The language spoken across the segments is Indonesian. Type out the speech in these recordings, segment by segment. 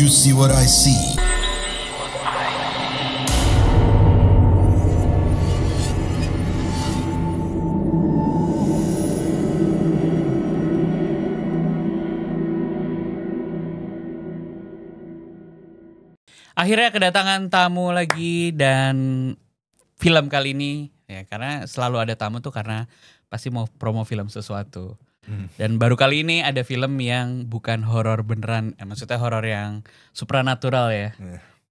you see what I see? Akhirnya kedatangan tamu lagi dan film kali ini ya karena selalu ada tamu tuh karena pasti mau promo film sesuatu. Dan baru kali ini ada film yang bukan horor beneran, maksudnya horor yang supranatural ya.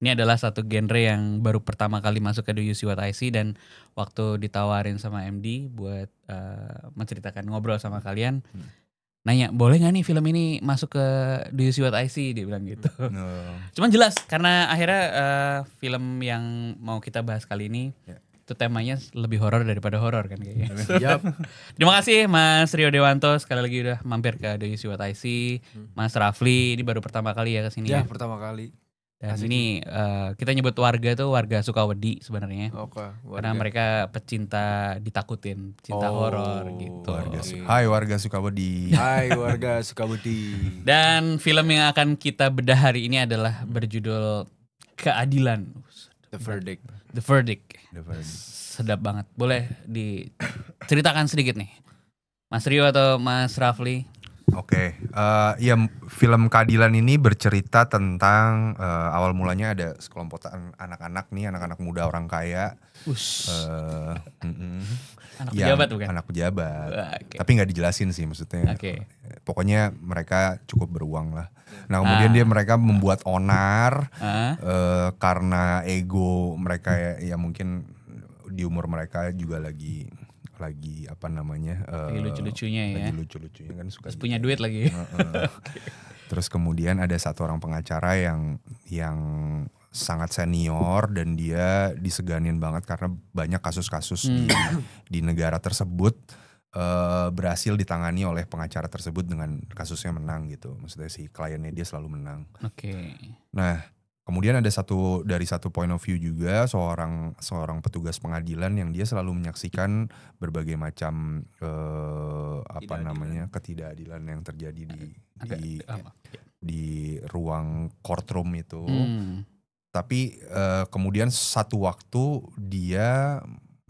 Ini adalah satu genre yang baru pertama kali masuk ke Do You See What I See, dan waktu ditawarin sama MD buat menceritakan ngobrol sama kalian, nanya boleh nggak nih film ini masuk ke Do You See What I See, dia bilang gitu. Cuman jelas karena akhirnya film yang mau kita bahas kali ini itu temanya lebih horor daripada horor kan kayaknya. Terima kasih Mas Rio Dewanto sekali lagi udah mampir ke Do You See What I See. Mas Rafli ini baru pertama kali ya kesini ya. Pertama kali. Dan ini kita nyebut warga tuh warga Sukawedi sebenarnya. Karena mereka pecinta ditakutin, cinta horor gitu. Hai warga Sukawedi. Hai warga Sukawedi. Dan film yang akan kita bedah hari ini adalah berjudul Keadilan. The Verdict. The Verdict. Sedap banget. Boleh diceritakan sedikit nih, Mas Rio atau Mas Rafli? Oke, ya film Keadilan ini bercerita tentang awal mulanya ada sekelompok anak-anak nih, anak-anak muda orang kaya. Anak pejabat bukan? Anak pejabat. Okay. Tapi nggak dijelasin sih maksudnya. Pokoknya mereka cukup beruang lah. Nah kemudian mereka membuat onar karena ego mereka ya mungkin di umur mereka juga lagi apa namanya lagi lucu-lucunya ya. Lagi lucu-lucunya kan suka. Terus punya duit lagi. Terus kemudian ada satu orang pengacara yang sangat senior dan dia diseganin banget karena banyak kasus-kasus di negara tersebut berhasil ditangani oleh pengacara tersebut dengan kasusnya menang gitu. Maksudnya si kliennya dia selalu menang. Nah, kemudian ada dari satu point of view juga seorang petugas pengadilan yang dia selalu menyaksikan berbagai macam ketidakadilan yang terjadi di ruang courtroom itu. Tapi kemudian satu waktu dia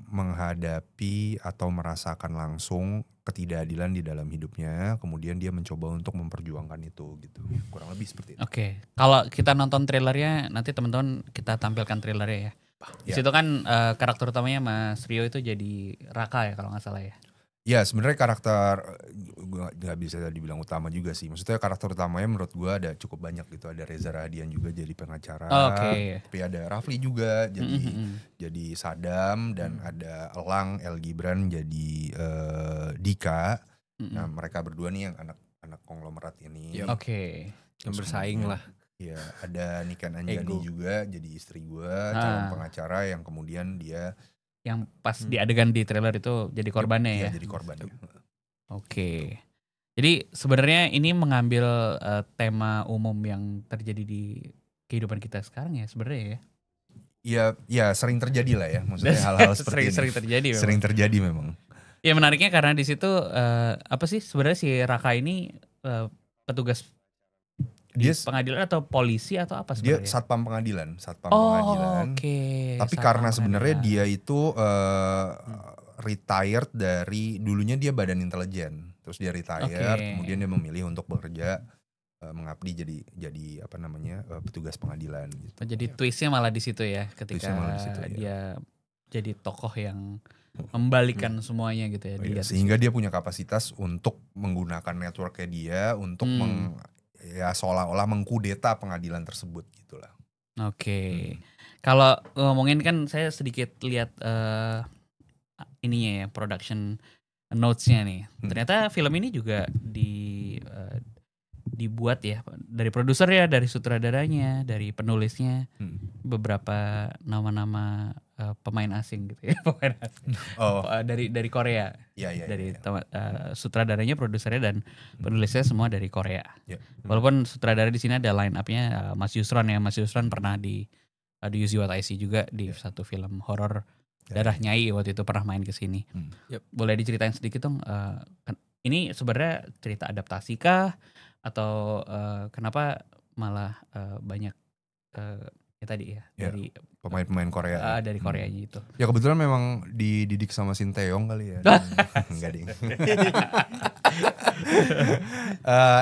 menghadapi atau merasakan langsung ketidakadilan di dalam hidupnya, kemudian dia mencoba untuk memperjuangkan itu gitu. Kurang lebih seperti itu. Oke. Kalau kita nonton trailernya, nanti teman-teman kita tampilkan trailernya ya. Di situ kan karakter utamanya Mas Rio itu jadi Raka ya kalau nggak salah ya. Ya sebenarnya karakter nggak bisa dibilang utama juga sih. Maksudnya karakter utamanya menurut gue ada cukup banyak gitu. Ada Reza Radian juga jadi pengacara. Tapi ada Rafli juga jadi Sadam, dan ada Elang El Gibran jadi Dika. Nah mereka berdua nih yang anak konglomerat ini. Yang bersaing lah. Ya ada Niken Anjani juga jadi istri gue, calon pengacara yang kemudian dia yang pas di adegan di trailer itu jadi korbannya ya? Iya jadi korbannya. Jadi sebenarnya ini mengambil tema umum yang terjadi di kehidupan kita sekarang ya sebenarnya ya? Ya sering terjadi lah ya, maksudnya hal-hal seperti ini. Sering terjadi memang. Ya menariknya karena di situ apa sih sebenarnya si Raka ini petugas dia pengadilan atau polisi atau apa sebenarnya? Dia satpam pengadilan. Tapi karena sebenarnya dia itu retired dari dulunya dia badan intelijen. Terus dia retired, kemudian dia memilih untuk bekerja mengabdi jadi apa namanya petugas pengadilan gitu. Jadi twistnya malah di situ ya, ketika dia jadi tokoh yang membalikan semuanya gitu ya. Sehingga dia punya kapasitas untuk menggunakan networknya dia untuk seolah-olah mengkudeta pengadilan tersebut gitulah. Kalau ngomongin kan saya sedikit lihat ininya ya, production notes-nya nih. Ternyata film ini juga dibuat ya dari produser ya, dari sutradaranya, dari penulisnya, beberapa nama-nama pemain asing gitu ya, pemain asing. Dari Korea. Sutradaranya, produsernya dan penulisnya semua dari Korea. Walaupun sutradara di sini ada line up-nya Mas Yusron ya. Mas Yusron pernah di Do You See What I See juga di satu film horor Darah Nyai waktu itu pernah main ke sini. Boleh diceritain sedikit dong, ini sebenarnya cerita adaptasi kah atau kenapa malah banyak ya tadi ya Ya, dari pemain-pemain Korea. dari Koreanya itu. Ya kebetulan memang dididik sama Shin Tae-yong kali ya. Enggak ding.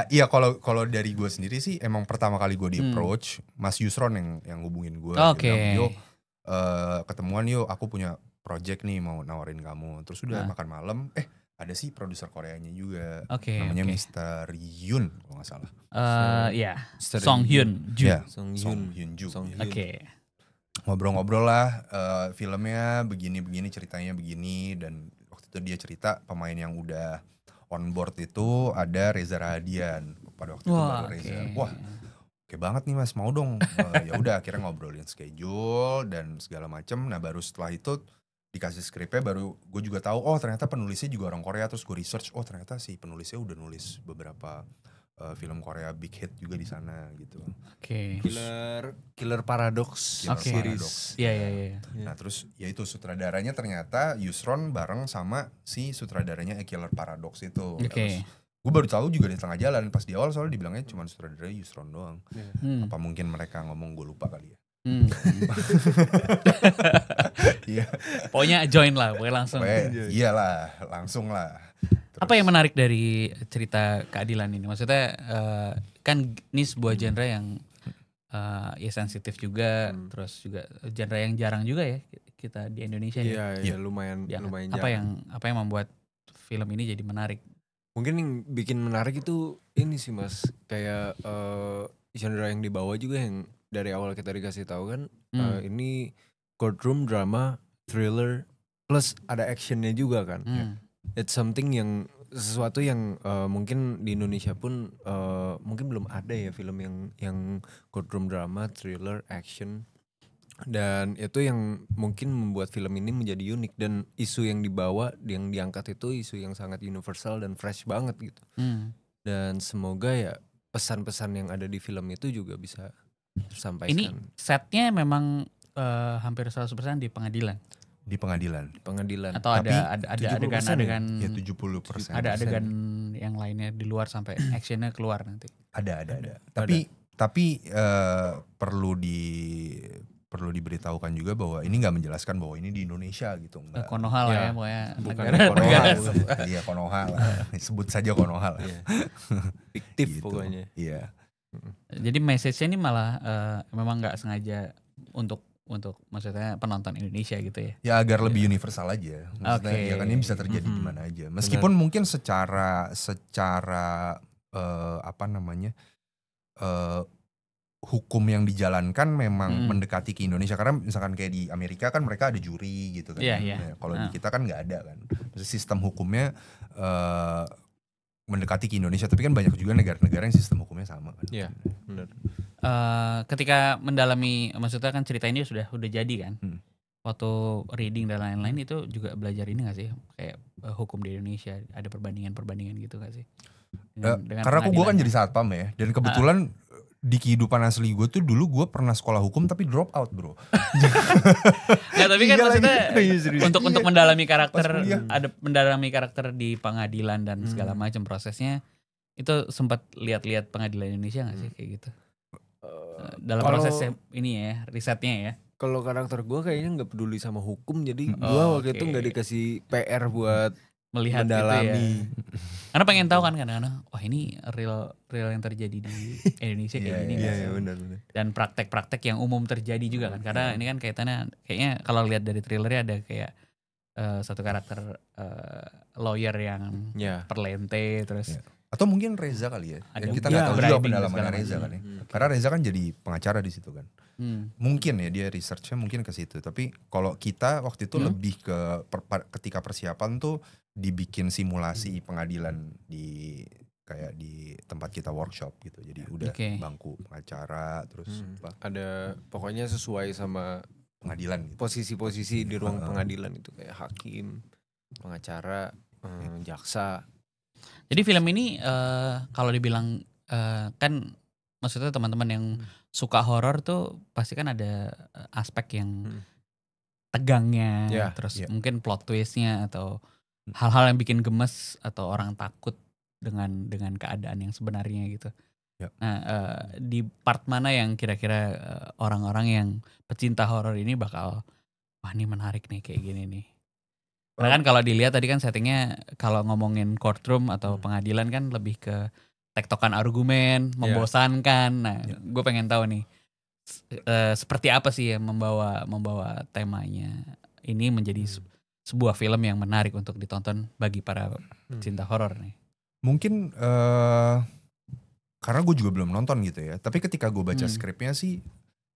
Iya kalau dari gue sendiri sih emang pertama kali gue di approach Mas Yusron yang hubungin gue. Oke. Dia bilang, "Yuk ketemuan yuk, aku punya project nih mau nawarin kamu." Terus udah makan malam, ada sih produser Koreanya juga. Oke, namanya oke. Mr. Yun kalau nggak salah. Ya, Mr. Song Hyun Ju. Ya, Song Song Hyun. Hyun Ju. Song Iya. Hyun. Oke. Ngobrol-ngobrol lah, filmnya begini-begini, ceritanya begini, dan waktu itu dia cerita pemain yang udah on board itu ada Reza Rahadian. Pada waktu itu baru Reza. Wah, oke banget nih Mas, mau dong. Ya udah akhirnya ngobrolin schedule dan segala macem. Nah baru setelah itu dikasih skripnya, baru gue juga tahu oh ternyata penulisnya juga orang Korea. Terus gue research, oh ternyata si penulisnya udah nulis beberapa film Korea big hit juga di sana gitu. Oke. Killer Paradox Killer Oke. series. Iya. Nah terus ya itu sutradaranya ternyata Yusron bareng sama si sutradaranya A Killer Paradox itu. Oke. Gue baru tahu juga di tengah jalan pas di awal soalnya dibilangnya cuma sutradaranya Yusron doang. Apa mungkin mereka ngomong gue lupa kali ya. Iya. Pokoknya join lah, pokoknya langsung. Iyalah, langsung lah. Apa yang menarik dari cerita keadilan ini? Maksudnya kan ini sebuah genre yang ya sensitif juga, terus juga genre yang jarang juga ya kita di Indonesia. Iya, lumayan Ya, lumayan apa jarang. yang membuat film ini jadi menarik? Mungkin yang bikin menarik itu ini sih Mas, kayak genre yang dibawa juga yang dari awal kita dikasih tahu kan ini courtroom drama, thriller, plus ada actionnya juga kan. It's something yang sesuatu yang mungkin di Indonesia pun mungkin belum ada ya film yang courtroom drama, thriller, action. Dan itu yang mungkin membuat film ini menjadi unik, dan isu yang dibawa, yang diangkat itu isu yang sangat universal dan fresh banget gitu. Dan semoga ya pesan-pesan yang ada di film itu juga bisa tersampaikan. Ini setnya memang hampir 100% di pengadilan. Di pengadilan. Atau Tapi ada adegan Ya 70%. ada adegan yang lainnya di luar sampai actionnya keluar nanti. Ada. Tapi perlu diberitahukan juga bahwa ini nggak menjelaskan bahwa ini di Indonesia gitu. Enggak. Konoha lah ya pokoknya. Bukan negara. Iya Konoha lah. Sebut saja Konoha lah. Fiktif Gitu. pokoknya. Iya. Jadi message-nya ini malah memang nggak sengaja untuk maksudnya penonton Indonesia gitu ya. Ya agar lebih universal aja. Maksudnya ya kan ini bisa terjadi di mana aja. Meskipun mungkin secara apa namanya? Hukum yang dijalankan memang mendekati ke Indonesia, karena misalkan kayak di Amerika kan mereka ada juri gitu kan. Iya. Nah, kalau di kita kan nggak ada kan. Sistem hukumnya mendekati ke Indonesia, tapi kan banyak juga negara-negara yang sistem hukumnya sama kan. Iya, benar. Ketika mendalami, maksudnya kan cerita ini sudah jadi kan. Waktu reading dan lain-lain itu juga belajar ini gak sih? Kayak hukum di Indonesia, ada perbandingan gitu gak sih? Karena gue kan jadi satpam ya, dan kebetulan di kehidupan asli gue tuh dulu gue pernah sekolah hukum tapi drop out bro. Nggak, tapi kan maksudnya untuk mendalami karakter, kuliah. ada mendalami karakter di pengadilan dan segala macam prosesnya, itu sempat lihat-lihat pengadilan Indonesia nggak sih kayak gitu? Dalam proses ini ya, risetnya ya. Kalau karakter gue kayaknya nggak peduli sama hukum, jadi gue waktu itu nggak dikasih PR buat melihat mendalami. gitu ya. Karena pengen tahu kan kadang-kadang, wah ini real yang terjadi di Indonesia kayak gini nggak sih? Iya, benar. Dan praktek-praktek yang umum terjadi juga kan. Karena ini kan kayaknya kalau lihat dari trailernya ada kayak satu karakter lawyer yang perlente terus. Atau mungkin Reza kali ya. Ada Kita nggak tahu juga bribing pendalamannya segala Reza macam. kan ya. Karena Reza kan jadi pengacara di situ kan. Mungkin ya dia researchnya mungkin ke situ. Tapi kalau kita waktu itu lebih ke ketika persiapan tuh dibikin simulasi pengadilan di kayak di tempat kita workshop gitu. Jadi udah bangku pengacara terus ada pokoknya sesuai sama pengadilan gitu. Posisi-posisi di ruang pengadilan itu kayak hakim, pengacara, jaksa. Jadi film ini kalau dibilang kan maksudnya teman-teman yang suka horor tuh pasti kan ada aspek yang tegangnya, terus mungkin plot twistnya atau hal-hal yang bikin gemes atau orang takut dengan keadaan yang sebenarnya gitu. Ya. Nah, di part mana yang kira-kira orang-orang yang pecinta horor ini bakal, wah ini menarik nih kayak gini nih. Karena kan kalau dilihat tadi kan settingnya kalau ngomongin courtroom atau pengadilan kan lebih ke tektokan argumen, membosankan. Nah, gue pengen tahu nih seperti apa sih yang membawa temanya ini menjadi sebuah film yang menarik untuk ditonton bagi para pecinta horor nih. Mungkin karena gue juga belum nonton gitu ya. Tapi ketika gue baca skripnya sih,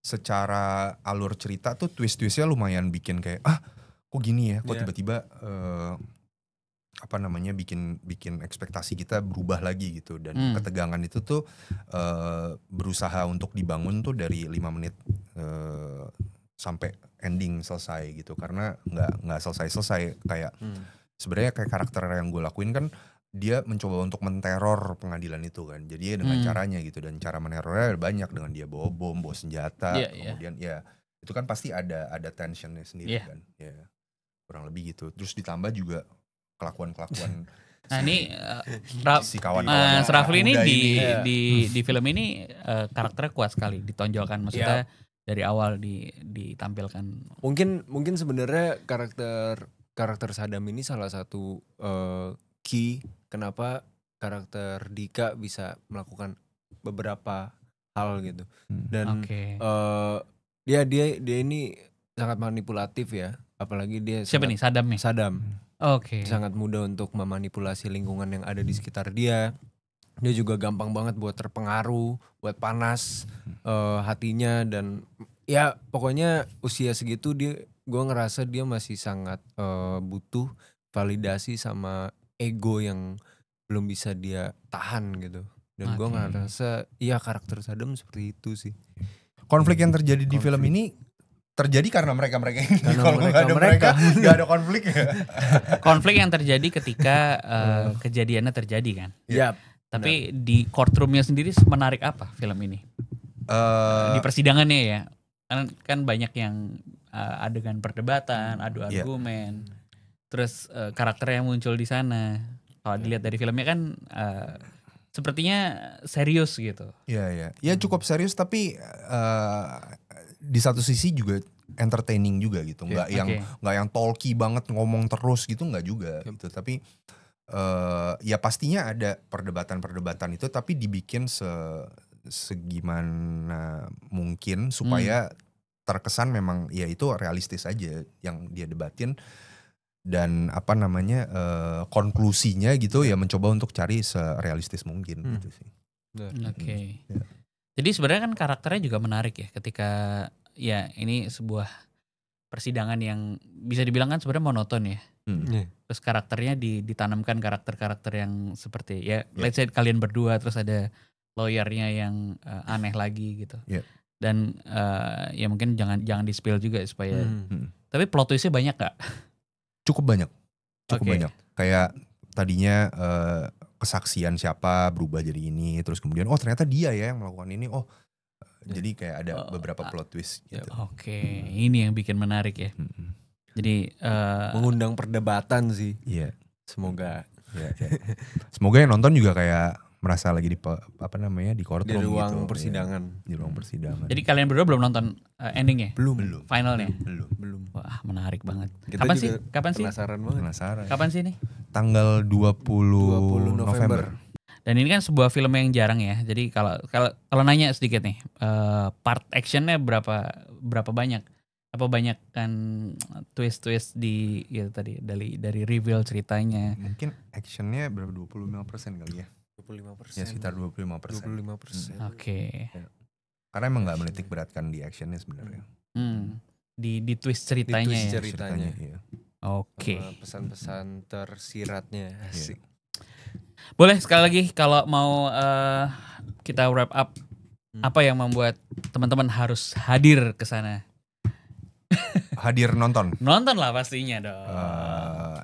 secara alur cerita tuh twist-twistnya lumayan bikin kayak kok gini ya, kok tiba-tiba bikin ekspektasi kita berubah lagi gitu. Dan ketegangan itu tuh berusaha untuk dibangun tuh dari 5 menit sampai ending selesai gitu. Karena nggak selesai kayak sebenarnya kayak karakter yang gue lakuin kan, dia mencoba untuk menteror pengadilan itu kan. Jadi dengan caranya gitu, dan cara menerornya banyak, dengan dia bawa bom, bawa senjata, kemudian ya itu kan pasti ada tensionnya sendiri kan. Ya kurang lebih gitu. Terus ditambah juga kelakuan-kelakuan nah ini si kawan-kawan Rafli ini ini di film ini karakternya kuat sekali ditonjolkan, maksudnya dari awal ditampilkan. Mungkin sebenarnya karakter Saddam ini salah satu key kenapa karakter Dika bisa melakukan beberapa hal gitu. Dan dia ini sangat manipulatif ya, apalagi dia siapa nih, Saddam nih? Saddam. Sangat mudah untuk memanipulasi lingkungan yang ada di sekitar dia. Dia juga gampang banget buat terpengaruh, buat panas hatinya, dan ya pokoknya usia segitu gue ngerasa dia masih sangat butuh validasi sama ego yang belum bisa dia tahan gitu. Dan gue ngerasa karakter Saddam seperti itu sih. Konflik yang terjadi di film ini terjadi karena mereka ini. Kalau nggak ada mereka nggak ada konflik ya. Konflik yang terjadi ketika kejadiannya terjadi kan. Tapi di courtroomnya sendiri menarik apa film ini? Di persidangannya ya, kan banyak yang adegan perdebatan, adu argumen, terus karakter yang muncul di sana. Kalau dilihat dari filmnya kan sepertinya serius gitu. Iya. Ya cukup serius, tapi di satu sisi juga entertaining juga gitu. Nggak yang talky banget ngomong terus gitu, nggak juga gitu. Tapi ya pastinya ada perdebatan itu, tapi dibikin segimana mungkin supaya terkesan memang ya itu realistis aja yang dia debatin. Dan konklusinya gitu ya mencoba untuk cari serealistis mungkin gitu sih. Jadi sebenarnya kan karakternya juga menarik ya, ketika ya ini sebuah persidangan yang bisa dibilang kan sebenarnya monoton ya. Terus karakternya ditanamkan karakter-karakter yang seperti let's say kalian berdua, terus ada lawyernya yang aneh lagi gitu. Dan ya mungkin jangan di-spill juga supaya. Tapi plot twistnya banyak gak? Cukup banyak. Kayak tadinya kesaksian siapa berubah jadi ini, terus kemudian ternyata dia ya yang melakukan ini. Jadi kayak ada beberapa plot twist gitu. Ini yang bikin menarik ya. Jadi mengundang perdebatan sih. Iya. Semoga. Semoga yang nonton juga kayak merasa lagi di courtroom di ruang gitu, persidangan. Di ruang persidangan. Jadi kalian berdua belum nonton endingnya? Belum. Finalnya? Belum. Wah, menarik banget. Kita Kapan sih? Penasaran banget. Kapan sih nih? Tanggal 20 November. Dan ini kan sebuah film yang jarang ya. Jadi kalau nanya sedikit nih, part actionnya berapa banyak? Apa banyak kan twist di tadi dari reveal ceritanya? Mungkin actionnya berapa, 25% kali ya? 25%. Ya sekitar 25%. 25%. Karena emang nggak menitik beratkan di actionnya sebenarnya. Di twist ceritanya. Di twist ceritanya. Iya. Pesan-pesan tersiratnya. Asik. Boleh sekali lagi kalau mau kita wrap up, apa yang membuat teman-teman harus hadir ke sana? Hadir nonton? Nonton lah pastinya dong.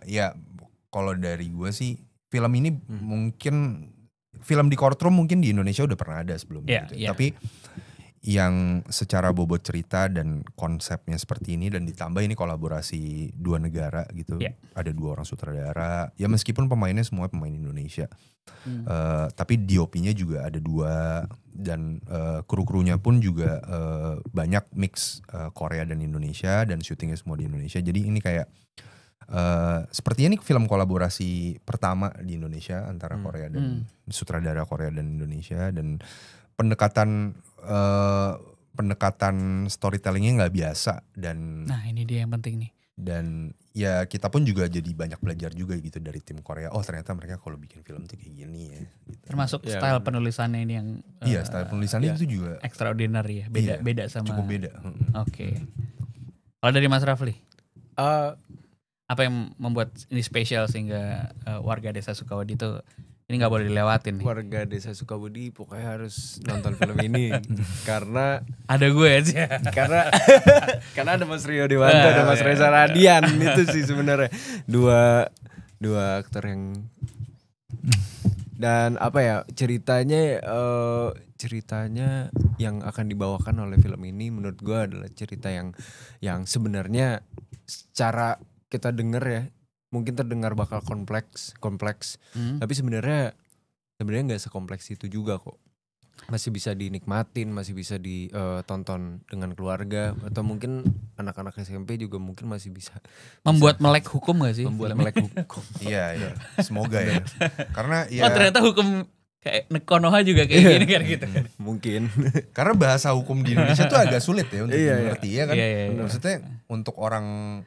Ya kalau dari gue sih, film ini mungkin film di courtroom mungkin di Indonesia udah pernah ada sebelumnya gitu. Tapi yang secara bobot cerita dan konsepnya seperti ini, dan ditambah ini kolaborasi dua negara gitu. Ada 2 orang sutradara. Ya meskipun pemainnya semua pemain Indonesia. Tapi DOP-nya juga ada 2, dan kru-krunya pun juga banyak mix Korea dan Indonesia, dan syutingnya semua di Indonesia. Jadi ini kayak sepertinya ini film kolaborasi pertama di Indonesia antara Korea dan sutradara Korea dan Indonesia, dan pendekatan storytellingnya nggak biasa, dan nah ini dia yang penting nih. Dan ya kita pun juga jadi banyak belajar juga gitu dari tim Korea. Oh ternyata mereka kalau bikin film tuh kayak gini ya. Gitu. Termasuk style penulisannya ini yang style penulisannya itu juga extraordinary ya. Beda sama. Cukup beda. Oke. Kalau dari Mas Rafli, apa yang membuat ini spesial sehingga warga desa Sukawudi itu ini nggak boleh dilewatin nih? Warga desa Sukawudi pokoknya harus nonton film ini karena ada gue aja. karena ada Mas Rio Dewanto, ada Mas Reza Radian, itu sih sebenarnya dua aktor yang, dan apa ya ceritanya yang akan dibawakan oleh film ini menurut gue adalah cerita yang sebenarnya secara kita denger ya mungkin terdengar bakal kompleks, tapi sebenarnya nggak sekompleks itu juga kok. Masih bisa dinikmatin, masih bisa ditonton dengan keluarga, atau mungkin anak-anak SMP juga mungkin masih bisa membuat melek hukum gak sih? Membuat melek hukum. Iya, semoga ya. Karena ya. Oh ternyata hukum kayak Konoha juga kayak gini kan gitu kan. Mungkin. Karena bahasa hukum di Indonesia tuh agak sulit ya untuk dimengerti ya kan. Maksudnya untuk orang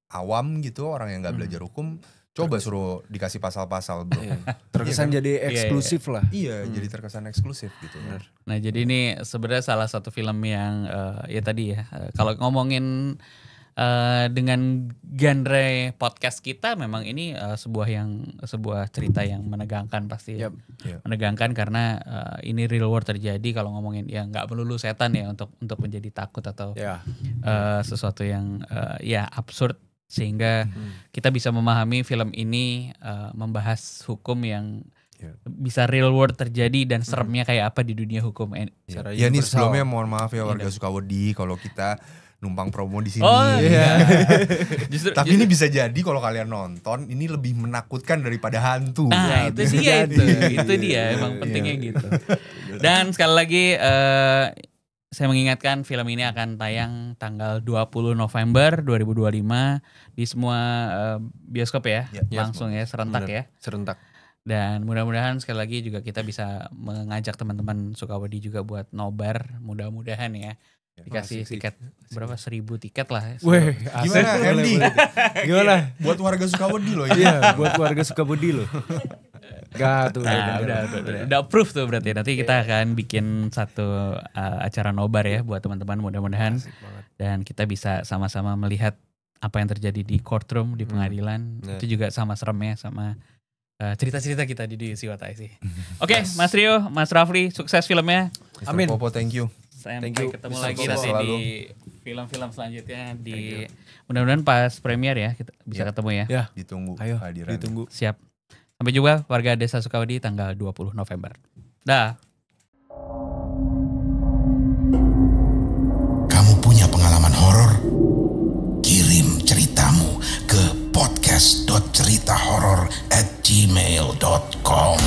awam gitu, orang yang nggak belajar hukum, coba suruh dikasih pasal-pasal bro. Terkesan jadi eksklusif lah. Iya, jadi terkesan eksklusif gitu. Nah jadi ini sebenarnya salah satu film yang ya tadi ya, kalau ngomongin dengan genre podcast kita, memang ini sebuah cerita yang menegangkan pasti. Menegangkan karena ini real world terjadi. Kalau ngomongin ya nggak melulu setan ya untuk menjadi takut atau sesuatu yang ya absurd, sehingga kita bisa memahami film ini membahas hukum yang bisa real world terjadi dan seremnya kayak apa di dunia hukum. Ya ini sebelumnya mohon maaf ya warga Sukawudi kalau kita numpang promo di sini. Oh iya. Tapi ini bisa jadi kalau kalian nonton ini lebih menakutkan daripada hantu. Nah itu sih ya itu dia emang pentingnya gitu. Dan sekali lagi saya mengingatkan film ini akan tayang tanggal 20 November 2025 di semua bioskop ya, langsung ya, serentak ya. Serentak. Dan mudah-mudahan sekali lagi juga kita bisa mengajak teman-teman Sukawudi juga buat nobar, mudah-mudahan ya. Dikasih tiket berapa 1.000 tiket lah. Weh, gimana Andy? Gimana? Buat warga Sukawudi loh. Iya, buat warga Sukawudi loh. Gak tuh. Udah approve tuh berarti. Nanti kita akan bikin satu acara nobar ya buat teman-teman, mudah-mudahan. Dan kita bisa sama-sama melihat apa yang terjadi di courtroom, di pengadilan. Itu juga sama seremnya, sama cerita-cerita kita di Siwatai sih. Oke, Mas Rio, Mas Rafli, sukses filmnya. Amin. Popo, thank you. Sampai ketemu lagi nanti di film-film selanjutnya mudah-mudahan pas premier ya kita bisa ketemu ya. Ditunggu. Ayo, hadiran. ditunggu. Siap. Sampai jumpa warga Desa Sukawudi tanggal 20 November. Dah. Kamu punya pengalaman horor? Kirim ceritamu ke podcast.ceritahoror@gmail.com.